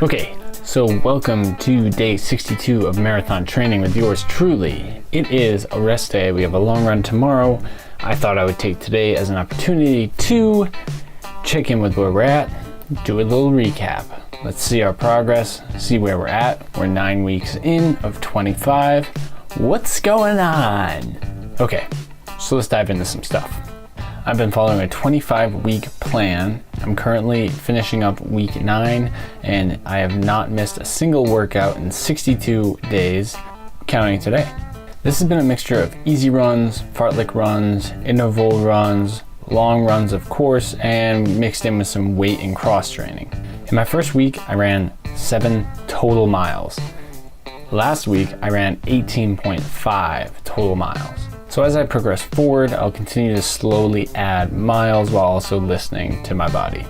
Okay, so welcome to day 62 of marathon training with yours truly. It is a rest day. We have a long run tomorrow. I thought I would take today as an opportunity to check in with where we're at, do a little recap. Let's see our progress, see where we're at. We're 9 weeks in of 25. What's going on? Okay, so let's dive into some stuff. I've been following a 25-week plan. I'm currently finishing up week 9, and I have not missed a single workout in 62 days, counting today. This has been a mixture of easy runs, fartlek runs, interval runs, long runs of course, and mixed in with some weight and cross training. In my first week, I ran 7 total miles. Last week, I ran 18.5 total miles. So as I progress forward, I'll continue to slowly add miles while also listening to my body.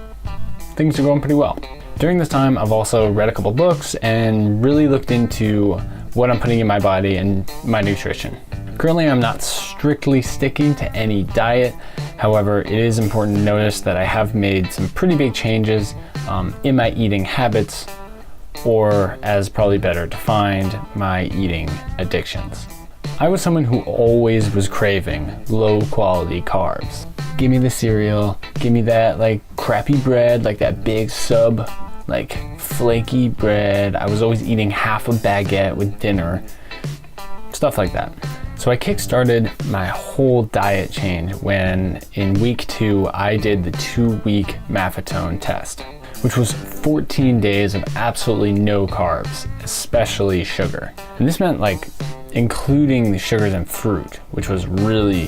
Things are going pretty well. During this time, I've also read a couple books and really looked into what I'm putting in my body and my nutrition. Currently, I'm not strictly sticking to any diet. However, it is important to notice that I have made some pretty big changes in my eating habits, or as probably better defined, my eating addictions. I was someone who always was craving low quality carbs. Give me the cereal, give me that like crappy bread, like that big sub, like flaky bread. I was always eating half a baguette with dinner, stuff like that. So I kickstarted my whole diet change when in week 2 I did the 2-week Maffetone test, which was 14 days of absolutely no carbs, especially sugar. And this meant like including the sugars and fruit, which was really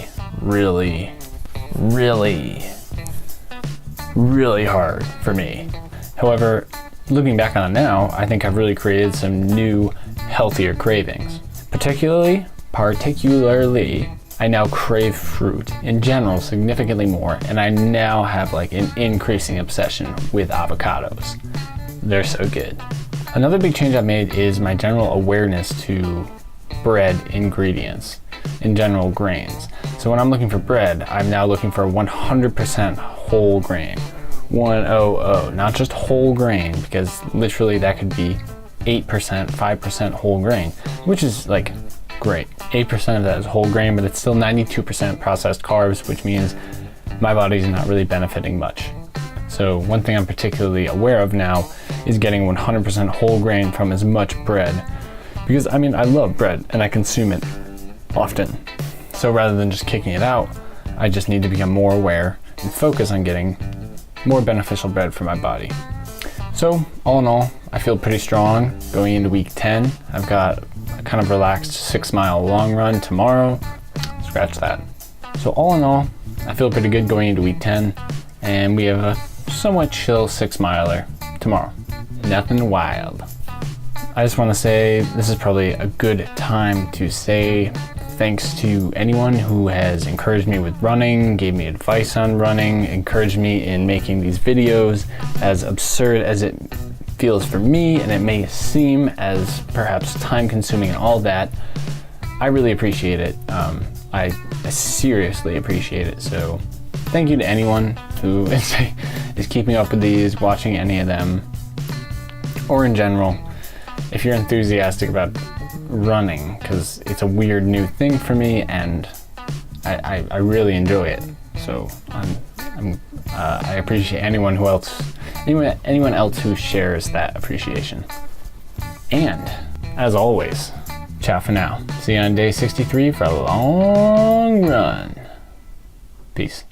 hard for me. However, looking back on it now, I think I've really created some new, healthier cravings. Particularly, I now crave fruit in general significantly more, and I now have like an increasing obsession with avocados. They're so good. Another big change I've made is my general awareness to bread ingredients, in general grains. So when I'm looking for bread, I'm now looking for 100% whole grain. 100, not just whole grain, because literally that could be 8%, 5% whole grain, which is like great. 8% of that is whole grain, but it's still 92% processed carbs, which means my body's not really benefiting much. So one thing I'm particularly aware of now is getting 100% whole grain from as much bread. Because I mean, I love bread and I consume it often. So rather than just kicking it out, I just need to become more aware and focus on getting more beneficial bread for my body. So all in all, I feel pretty strong going into week 10. I've got a kind of relaxed 6-mile long run tomorrow. Scratch that. So all in all, I feel pretty good going into week 10, and we have a somewhat chill 6-miler tomorrow. Nothing wild. I just want to say this is probably a good time to say thanks to anyone who has encouraged me with running, gave me advice on running, encouraged me in making these videos, as absurd as it feels for me, and it may seem as perhaps time consuming and all that. I really appreciate it. I seriously appreciate it. So thank you to anyone who is keeping up with these, watching any of them, or in general. If you're enthusiastic about running, because it's a weird new thing for me, and I really enjoy it. So I appreciate anyone else who shares that appreciation. And as always, ciao for now. See you on day 63 for a long run. Peace.